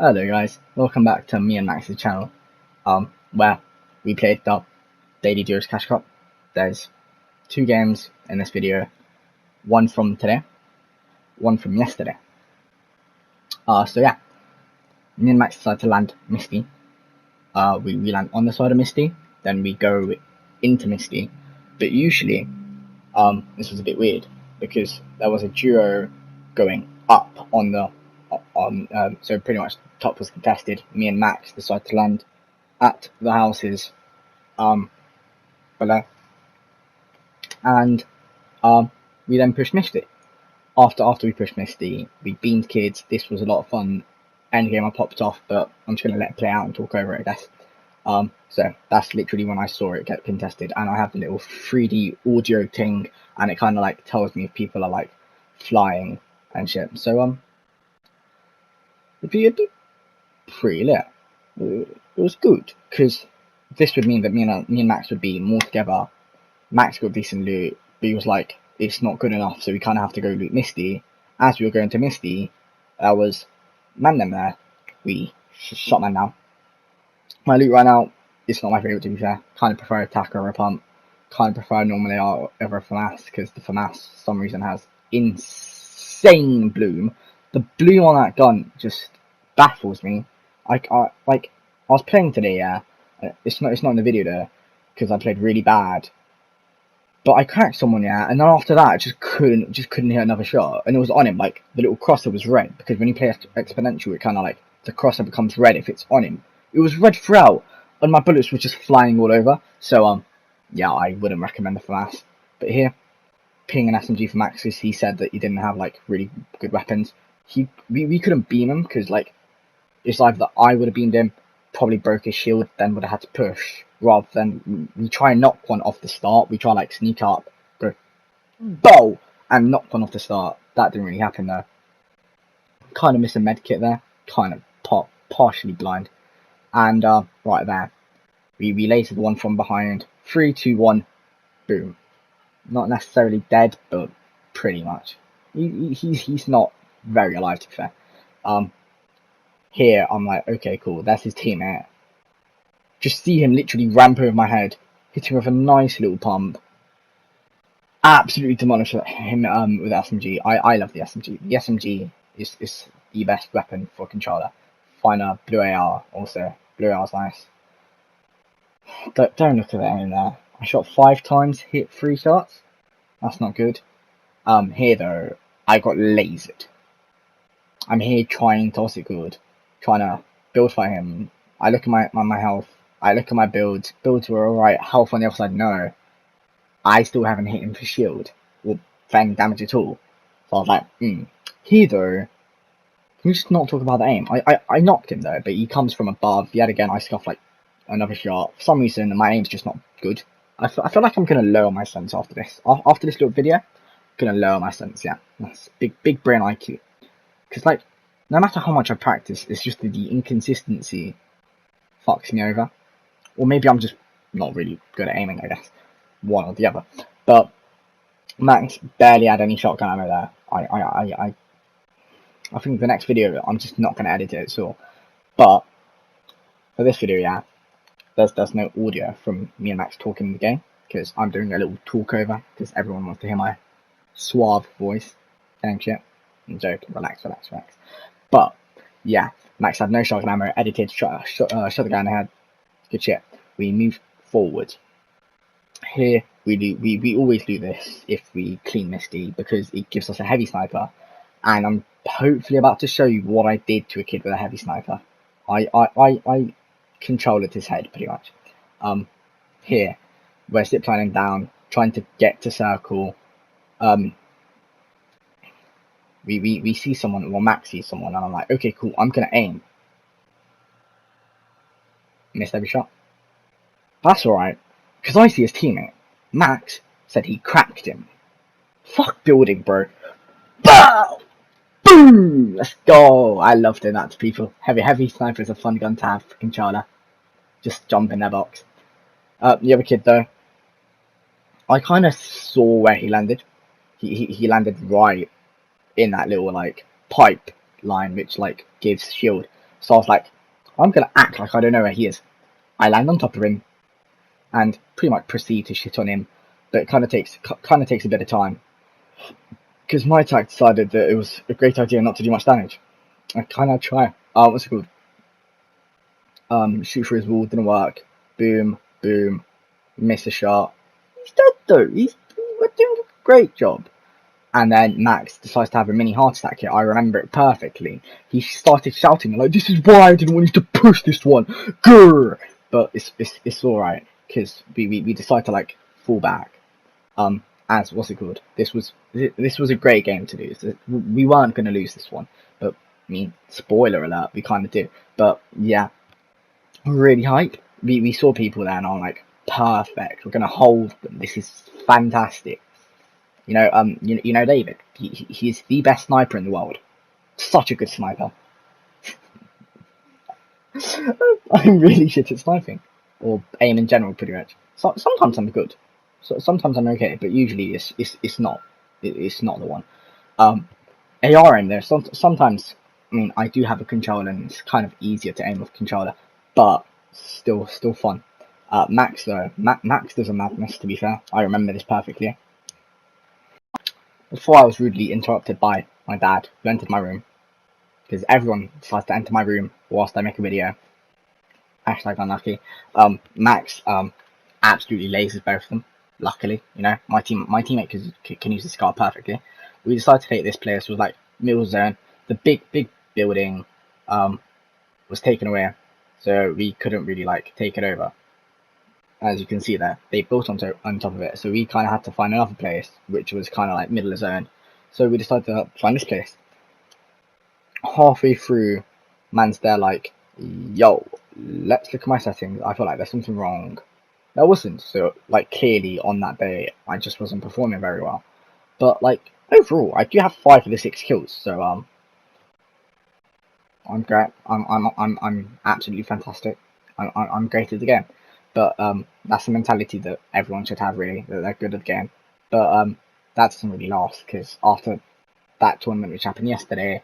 Hello guys, welcome back to me and Max's channel, where we played the Daily Duos Cash Cup. There's two games in this video, one from today, one from yesterday. So yeah, me and Max decided to land Misty. We land on the side of Misty, then we go into Misty, but usually, this was a bit weird, because there was a duo going up on the so pretty much top was contested. Me and Max decided to land at the houses below, and we then pushed Misty. After we pushed Misty, we beamed kids. This was a lot of fun. Endgame I popped off, but I'm just gonna let it play out and talk over it, I guess. So that's literally when I saw it get contested, and I have the little 3D audio thing, and it kind of like tells me if people are like flying and shit. So it'd be pretty lit. It was good, because this would mean that me and Max would be more together. Max got decent loot, but he was like, it's not good enough, so we kind of have to go loot Misty. As we were going to Misty, there was man them there. We shot man down. My loot right now, it's not my favourite to be fair. Kind of prefer attack over a pump. Kind of prefer normally over a FAMAS, because the FAMAS for some reason has insane bloom. The bloom on that gun just baffles me. I was playing today, yeah. It's not in the video there, because I played really bad. But I cracked someone, yeah, and then after that I just couldn't hit another shot. And it was on him, like the little crosser was red, because when you play exponential, it kind of like the crosser becomes red if it's on him. It was red throughout, and my bullets were just flying all over. So yeah, I wouldn't recommend the FAMAS. But here, ping an SMG for Max, because he said that he didn't have like really good weapons. We couldn't beam him, because like it's either that I would have beamed him, probably broke his shield, then would have had to push, rather than we try and knock one off the start. We try like sneak up, go bow, and knock one off the start. That didn't really happen though. Kind of miss a med kit there, kind of partially blind, and right there, we lasered one from behind. 3, 2, 1, boom. Not necessarily dead, but pretty much. He's not very alive to be fair. Here I'm like, okay, cool, that's his teammate. Just see him literally ramp over my head, hit him with a nice little pump. Absolutely demolish him with the SMG. I love the SMG. The SMG is the best weapon for controller. Find a blue AR also. Blue AR's nice. Don't look at that in there. I shot 5 times, hit 3 shots. That's not good. Here though, I got lasered. I'm here trying to also good, trying to build for him. I look at my health. I look at my builds. Builds were alright. Health on the other side, no. I still haven't hit him for shield or for any damage at all. So I was like, Here though, can you just not talk about the aim? I knocked him though, but he comes from above. Yet again, I scuffed like another shot. For some reason, my aim's just not good. I feel like I'm gonna lower my sense after this. After this little video, I'm gonna lower my sense. Yeah, that's big brain IQ. Because like, no matter how much I practice, it's just the inconsistency fucks me over. Or maybe I'm just not really good at aiming, I guess. One or the other. But Max barely had any shotgun ammo there. I think the next video, I'm just not going to edit it at all. But for this video, yeah, there's no audio from me and Max talking in the game, because I'm doing a little talk over, because everyone wants to hear my suave voice. Thank you. I'm joking. Relax. But yeah, Max had no shotgun ammo. Edited, shot the guy in the head. Good shit. We move forward. Here we always do this if we clean Misty, because it gives us a heavy sniper, and I'm hopefully about to show you what I did to a kid with a heavy sniper. I controlled his head pretty much. Here we're ziplining down, trying to get to circle. We see someone, well Max sees someone, and I'm like, okay cool, I'm gonna aim. Missed every shot. That's alright, because I see his teammate. Max said he cracked him. Fuck building, bro. Bow! Boom! Let's go! I love doing that to people. Heavy sniper is a fun gun to have for controller. Just jump in their box. The other kid though, I kind of saw where he landed. He landed right in that little like pipe line which like gives shield. So I was like, I'm gonna act like I don't know where he is. I land on top of him and pretty much proceed to shit on him, but it kind of takes a bit of time because my attack decided that it was a great idea not to do much damage. I kind of try. What's it called? Shoot for his wall, didn't work. Boom, boom, miss a shot. He's dead though. We're doing a great job. And then Max decides to have a mini heart attack here. I remember it perfectly. He started shouting like, "This is why I didn't want you to push this one, grr!" But it's all right because we decided to like fall back. As what's it called? This was a great game to lose. We weren't going to lose this one, but I mean, spoiler alert, we kind of did. But yeah, really hype. We saw people there and I'm like, perfect. We're going to hold them. This is fantastic. You know David. He's the best sniper in the world. Such a good sniper. I'm really shit at sniping, or aim in general, pretty much. So, sometimes I'm good. So, sometimes I'm okay, but usually it's not. It's not the one. AR aim there. Sometimes, I mean, I do have a controller, and it's kind of easier to aim with a controller, but still fun. Max though, Max does a madness. To be fair, I remember this perfectly. Before I was rudely interrupted by my dad, who entered my room, because everyone decides to enter my room whilst I make a video. Hashtag unlucky. Max absolutely lasers both of them. Luckily, my teammate can use the scar perfectly. We decided to take this place. It was like middle zone. The big building was taken away, so we couldn't really like take it over. As you can see there, they built on top of it, so we kind of had to find another place, which was kind of like middle of zone. So we decided to find this place. Halfway through, man's there like, yo, let's look at my settings. I feel like there's something wrong. There wasn't, so like clearly on that day, I just wasn't performing very well. But like overall, I do have 5 of the 6 kills, so I'm great. I'm absolutely fantastic. I'm great at the game. But that's the mentality that everyone should have, really, that they're good at the game. But that doesn't really last, because after that tournament, which happened yesterday,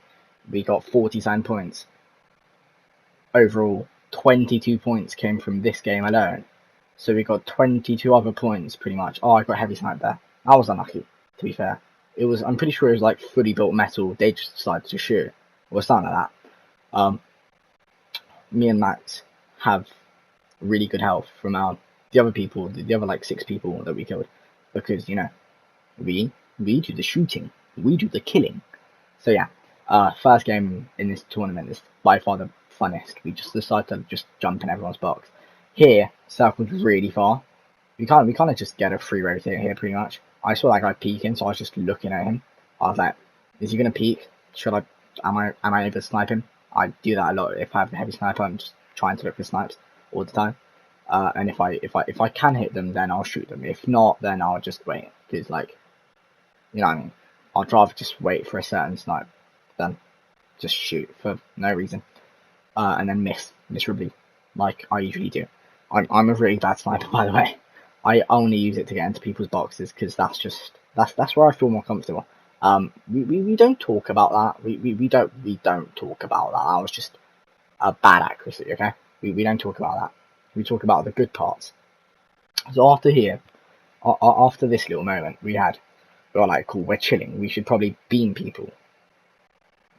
we got 47 points. Overall, 22 points came from this game alone. So we got 22 other points, pretty much. Oh, I got heavy snipe there. I was unlucky, to be fair. I'm pretty sure it was like fully built metal. They just decided to shoot, or something like that. Me and Max have really good health from the other like 6 people that we killed, because we do the shooting, we do the killing. So yeah, first game in this tournament is by far the funnest. We just decided to just jump in everyone's box. Here, circle's really far. We kind of just get a free rotate here, pretty much. I saw that guy peeking, so I was just looking at him. I was like, is he gonna peek? Am I able to snipe him? I do that a lot. If I have a heavy sniper, I'm just trying to look for snipes all the time. And if I can hit them, then I'll shoot them. If not, then I'll just wait, because like, you know what I mean. I'd rather just wait for a certain snipe than just shoot for no reason, and then miss miserably, like I usually do. I'm a really bad sniper, by the way. I only use it to get into people's boxes, because that's where I feel more comfortable. We don't talk about that. We don't talk about that. That was just a bad accuracy. Okay, we don't talk about that. We talk about the good parts. So after this little moment we were like, cool, we're chilling. We should probably beam people.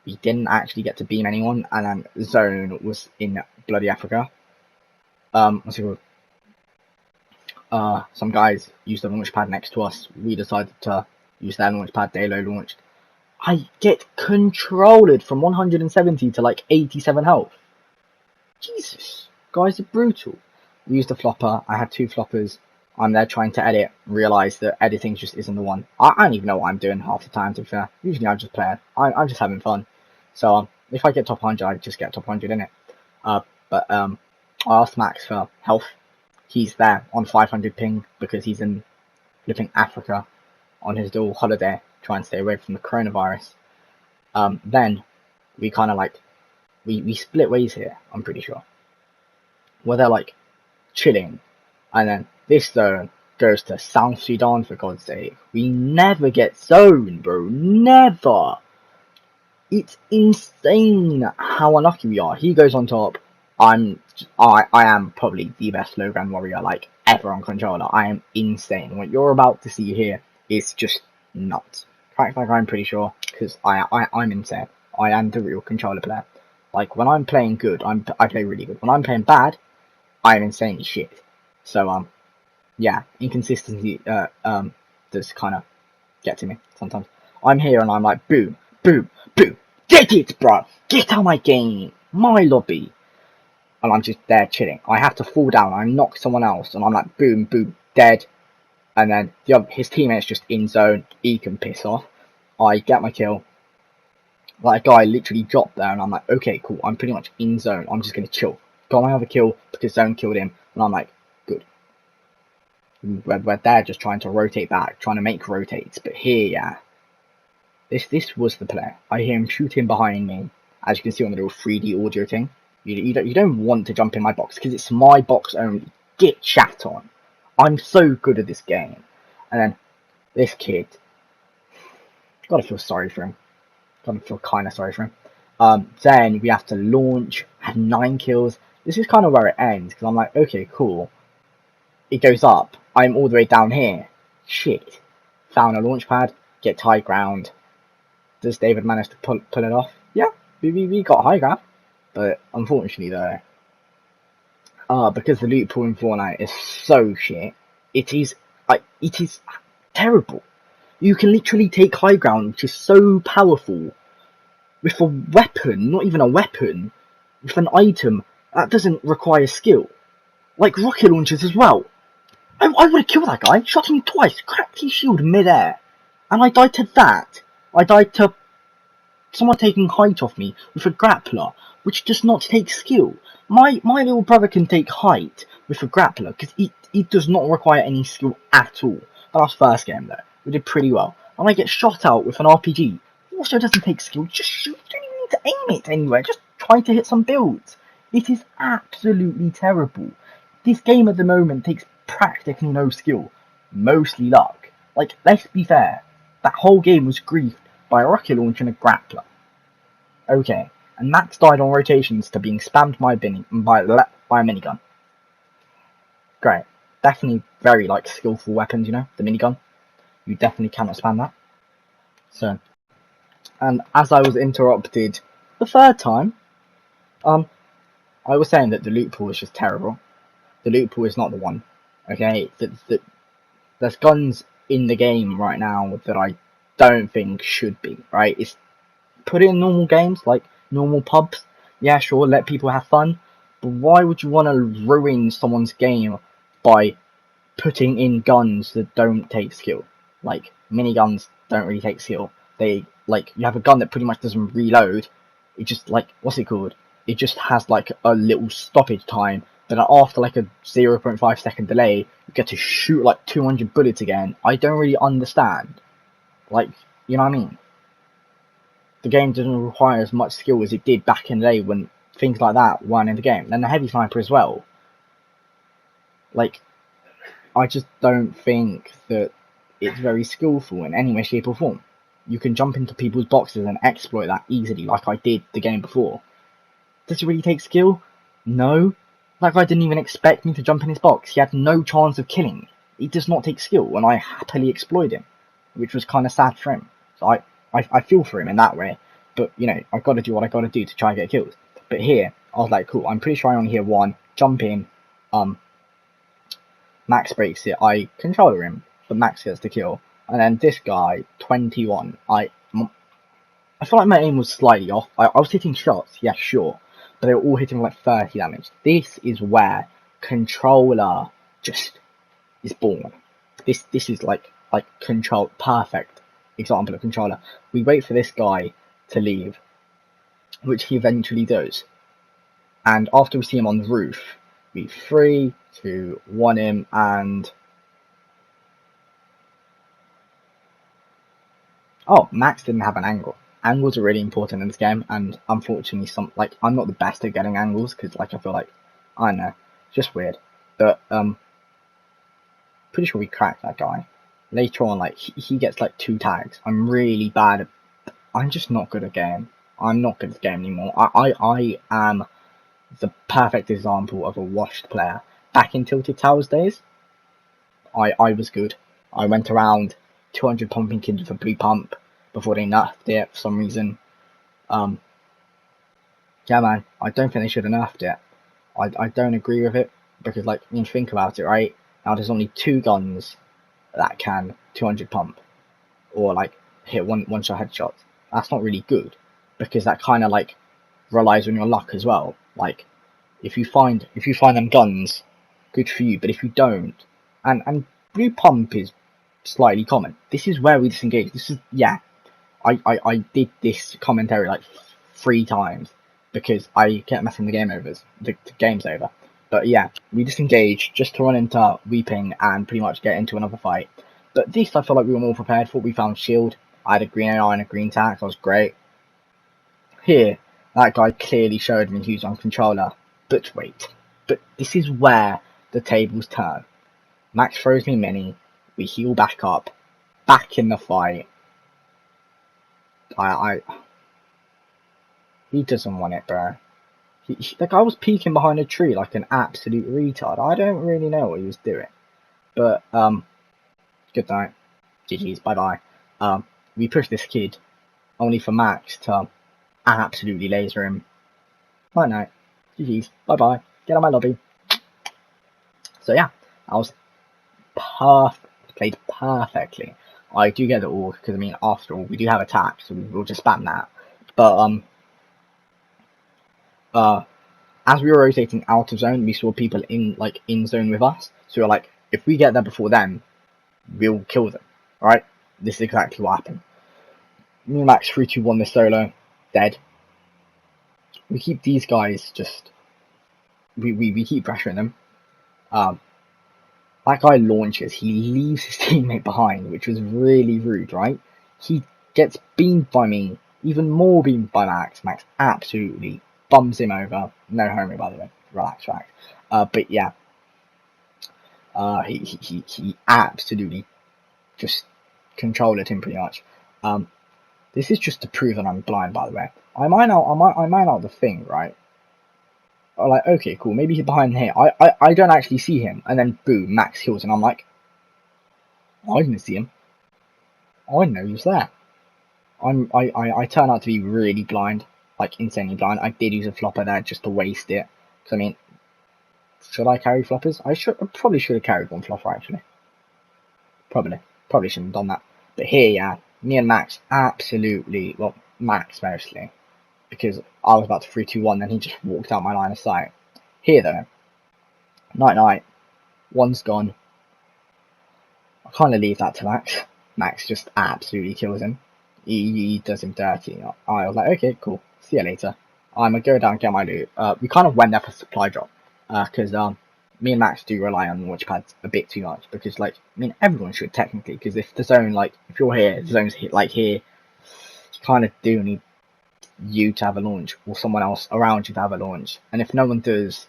We didn't actually get to beam anyone, and then zone was in bloody Africa. What's it called? Some guys used the launch pad next to us. We decided to use their launch pad. They low launched. I get controlled from 170 to like 87 health. Jesus, guys are brutal. We used a flopper. I had 2 floppers. I'm there trying to edit, realise that editing just isn't the one. I don't even know what I'm doing half the time, to be fair. Usually I'm just playing. I'm just having fun. So if I get top 100, I just get top 100 in it. But I asked Max for health. He's there on 500 ping because he's in flipping Africa on his little holiday, trying to stay away from the coronavirus. Then we kind of like, we split ways here, I'm pretty sure. Where they're like chilling, and then this zone goes to South Sudan, for God's sake. We never get zoned, bro. Never. It's insane how unlucky we are. He goes on top. I am probably the best low ground warrior like ever on controller. I am insane. What you're about to see here is just nuts. Crack like I'm pretty sure, because I'm insane. I am the real controller player. Like when I'm playing good, I play really good. When I'm playing bad, I'm insanely shit. So yeah, inconsistency does kind of get to me sometimes. I'm here and I'm like boom, boom, boom. Get it, bro! Get out of my game! My lobby! And I'm just there chilling. I have to fall down, I knock someone else, and I'm like, boom, boom, dead. And then his teammate's just in zone, he can piss off. I get my kill. Like, a guy literally dropped there, and I'm like, okay, cool, I'm pretty much in zone, I'm just gonna chill. Got my other kill, because zone killed him, and I'm like, good. We're there just trying to rotate back, trying to make rotates, but here, yeah. This was the play. I hear him shooting behind me, as you can see on the little 3D audio thing. You don't want to jump in my box, because it's my box only. Get shat on. I'm so good at this game. And then, this kid, gotta feel sorry for him. Gotta feel kinda sorry for him. Then we have to launch, had 9 kills. This is kind of where it ends, because I'm like, okay, cool. It goes up, I'm all the way down here. Shit. Found a launch pad, get high ground. Does David manage to pull it off? Yeah, we got high ground, but unfortunately though, because the loot pool in Fortnite is so shit, it is terrible. You can literally take high ground, which is so powerful, with a weapon, not even a weapon, with an item that doesn't require skill, like rocket launchers as well. I would have killed that guy, shot him twice, cracked his shield mid-air, and I died to that. I died to someone taking height off me with a grappler, which does not take skill. My little brother can take height with a grappler, because it does not require any skill at all. That was first game though. We did pretty well. And I get shot out with an RPG. Also doesn't take skill, just shoot. You don't even need to aim it anywhere, just try to hit some builds. It is absolutely terrible. This game at the moment takes practically no skill. Mostly luck. Like, let's be fair. That whole game was griefed by a rocket launcher and a grappler. Okay, and Max died on rotations to being spammed by a minigun. Great. Definitely very, like, skillful weapons, you know, the minigun. You definitely cannot spam that. So, and as I was interrupted the third time, I was saying that the loot pool is just terrible. The loot pool is not the one. Okay, there's guns in the game right now that I don't think should be, right? It's put it in normal games, like normal pubs. Yeah, sure, let people have fun. But why would you want to ruin someone's game by putting in guns that don't take skill? Like, miniguns don't really take skill. They, like, you have a gun that pretty much doesn't reload. It just, like, what's it called? It just has, like, a little stoppage time. But after, like, a 0.5 second delay, you get to shoot, like, 200 bullets again. I don't really understand. Like, you know what I mean? The game doesn't require as much skill as it did back in the day when things like that weren't in the game. And the heavy sniper as well. Like, I just don't think that it's very skillful in any way, shape or form. You can jump into people's boxes and exploit that easily like I did the game before. Does it really take skill? No. That guy didn't even expect me to jump in his box. He had no chance of killing me. It does not take skill, and I happily exploit him, which was kind of sad for him. So I feel for him in that way, but, you know, I've got to do what I've got to do to try and get kills. But here, I was like, cool, I'm pretty sure I only hear one, jump in, Max breaks it, I controller him, but Max gets the kill. And then this guy, 21, I feel like my aim was slightly off. I was hitting shots, yeah, sure, but they were all hitting like 30 damage. This is where controller just is born. This is like control, perfect example of controller. We wait for this guy to leave, which he eventually does. And after we see him on the roof, we 3, 2, 1 him, and oh, Max didn't have an angle. Angles are really important in this game, and unfortunately, I'm not the best at getting angles because, like, I feel like, I don't know, it's just weird. But pretty sure we cracked that guy. Later on, like, he gets like 2 tags. I'm really bad at. I'm just not good at game. I'm not good at the game anymore. I am the perfect example of a washed player. Back in Tilted Towers days, I was good. I went around 200 pumping kids with a blue pump before they nerfed it for some reason. Yeah, man, I don't think they should have nerfed it. I don't agree with it because, like, you think about it, right? Now there's only 2 guns that can 200 pump or like hit one shot headshots. That's not really good because that kind of like relies on your luck as well. Like, if you find them guns, good for you. But if you don't, and blue pump is slightly common. This is where we disengage. This is I did this commentary like 3 times because I kept messing the game over. The game's over. But yeah, we disengage just to run into Weeping and pretty much get into another fight. But this I feel like we were more prepared for. We found shield. I had a green AR and a green tack. That was great. Here, that guy clearly showed me he was on controller. But wait. But this is where the tables turn. Max throws me mini. We heal back up. Back in the fight. He doesn't want it, bro. The guy was peeking behind a tree like an absolute retard. I don't really know what he was doing. But, good night. GG's, bye-bye. We pushed this kid, only for Max to absolutely laser him. Night night. GG's, bye-bye. Get out of my lobby. So yeah, I was played perfectly. I do get the org, because I mean, after all, we do have attack, so we'll just spam that. But, as we were rotating out of zone, we saw people in zone with us. So we were like, if we get there before them, we'll kill them. Alright? This is exactly what happened. Me and Max 3-2-1 this solo, dead. We keep these guys just we keep pressuring them. That guy launches, he leaves his teammate behind, which was really rude, right? He gets beamed by me, even more beamed by Max. Max absolutely bums him over. No homie, by the way. Relax. But yeah. He absolutely just controlled him pretty much. This is just to prove that I'm blind, by the way. I mine out the thing, right? I'm like, okay, cool, maybe he's behind here. I don't actually see him, and then boom, Max kills, and I'm like, I didn't see him. I didn't know he was there. I turn out to be really blind, like insanely blind. I did use a flopper there just to waste it. Because I mean, should I carry floppers? I probably should have carried one flopper actually. Probably shouldn't have done that. But here, yeah, me and Max absolutely, well, Max mostly, because I was about to 3-2-1, then he just walked out my line of sight. Here though, night, one's gone. I kind of leave that to Max. Max just absolutely kills him. He does him dirty. I was like, okay, cool, see you later. I'm gonna go down and get my loot. We kind of went there for supply drop, because me and Max do rely on launch pads a bit too much, because like, I mean, everyone should technically, because if the zone, like, if you're here, the zone's hit like here, you kind of do need you to have a launch, or someone else around you to have a launch, and if no one does,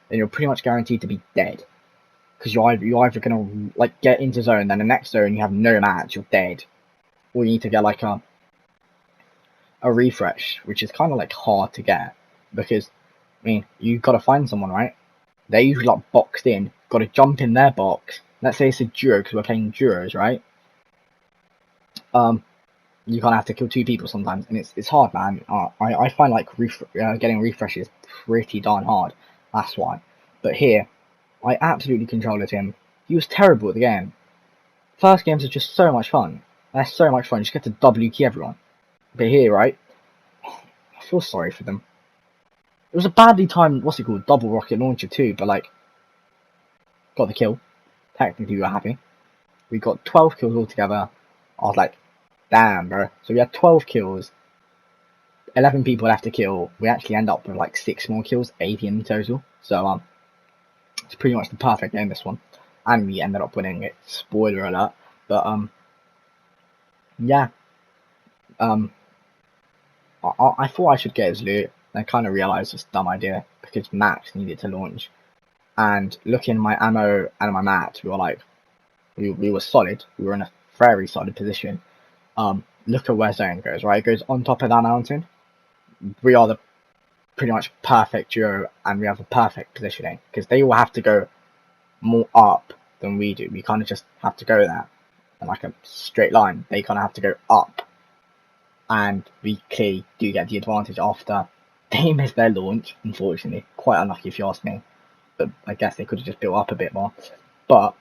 then you're pretty much guaranteed to be dead, because you're either gonna like get into zone, then the next zone you have no match, you're dead, or you need to get like a refresh, which is kind of like hard to get, because I mean, you've got to find someone, right? They're usually like boxed in, got to jump in their box. Let's say it's a duo, because we're playing duos, right? You kind of have to kill 2 people sometimes, and it's hard, man. I find like getting refreshes pretty darn hard. That's why. But here, I absolutely controlled him. He was terrible at the game. First games are just so much fun. They're so much fun. You just get to W key everyone. But here, right? I feel sorry for them. It was a badly timed, what's it called, double rocket launcher too, but like, got the kill. Technically we were happy. We got 12 kills altogether. I was like, damn, bro. So we had 12 kills, 11 people left to kill. We actually end up with like 6 more kills, 80 in total. So it's pretty much the perfect game, this one. And we ended up winning it. Spoiler alert. But yeah. I thought I should get his loot. I kind of realised it's a dumb idea, because Max needed to launch. And looking at my ammo and my mats, we were like, we were solid. We were in a very solid position. Look at where zone goes, right? It goes on top of that mountain. we are the pretty much perfect duo, and we have a perfect positioning, because they all have to go more up than we do. We kind of just have to go there in like a straight line. They kind of have to go up, and we clearly do get the advantage after they missed their launch, unfortunately. Quite unlucky if you ask me, but I guess they could have just built up a bit more. But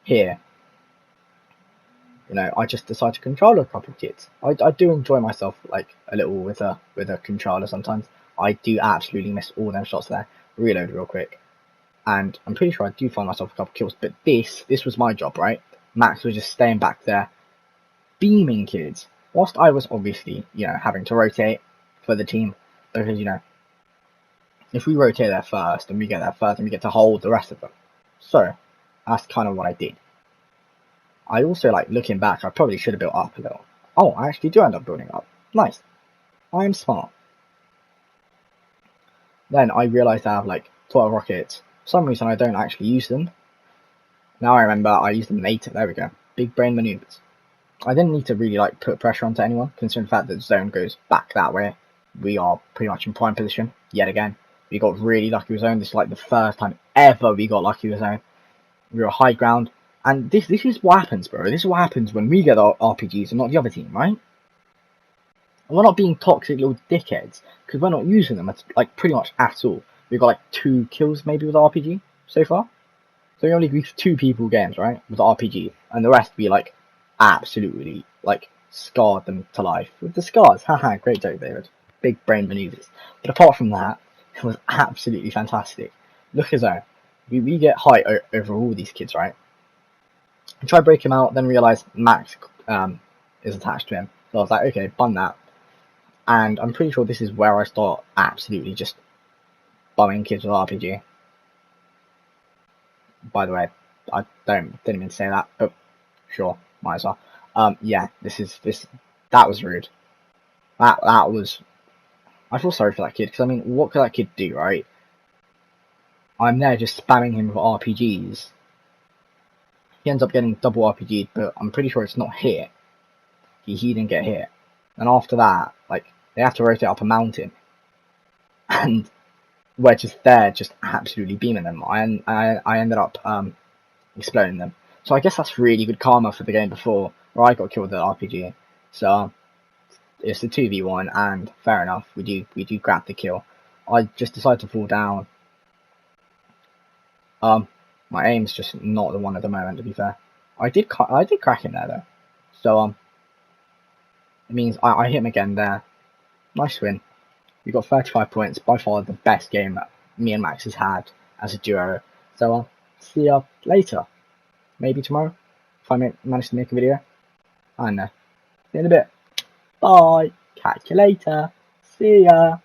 here, you know, I just decide to control a couple of kids. I do enjoy myself like a little with a controller sometimes. I do absolutely miss all them shots there. Reload real quick, and I'm pretty sure I do find myself a couple of kills. But this was my job, right? Max was just staying back there, beaming kids, whilst I was obviously, you know, having to rotate for the team, because, you know, if we rotate there first and we get there first, and we get to hold the rest of them. So that's kind of what I did. I also, like, looking back, I probably should have built up a little. Oh, I actually do end up building up. Nice. I am smart. Then I realised I have like 12 rockets. For some reason I don't actually use them. Now I remember I used them later. There we go. Big brain maneuvers. I didn't need to really like put pressure onto anyone, considering the fact that the zone goes back that way. We are pretty much in prime position yet again. We got really lucky with zone. This is like the first time ever we got lucky with zone. We were high ground, and this is what happens, bro. This is what happens when we get our RPGs and not the other team, right? And we're not being toxic little dickheads, because we're not using them like pretty much at all. We've got like 2 kills maybe with RPG so far. So we only reached 2 people games, right, with the RPG, and the rest be like absolutely like scarred them to life with the scars. Haha, great joke, David. Big brain maneuvers. But apart from that, it was absolutely fantastic. Look as though we get high over all these kids, right? I try to break him out, then realise Max is attached to him. So I was like, okay, bun that. And I'm pretty sure this is where I start absolutely just bumming kids with RPG. By the way, I didn't mean to say that, but sure, might as well. Yeah, that was rude. That was. I feel sorry for that kid, because I mean, what could that kid do, right? I'm there just spamming him with RPGs. He ends up getting double RPG'd, but I'm pretty sure it's not hit. He didn't get hit. And after that, like, they have to rotate up a mountain. And we're just there, just absolutely beaming them. I ended up exploding them. So I guess that's really good karma for the game before, where I got killed with an RPG. So it's a 2v1, and fair enough, we do grab the kill. I just decided to fall down. My aim's just not the one at the moment, to be fair. I did crack him there though. So it means I hit him again there. Nice win. We got 35 points, by far the best game that me and Max has had as a duo. So see ya later. Maybe tomorrow, if I manage to make a video. I don't know. See you in a bit. Bye. Catch you later. See ya.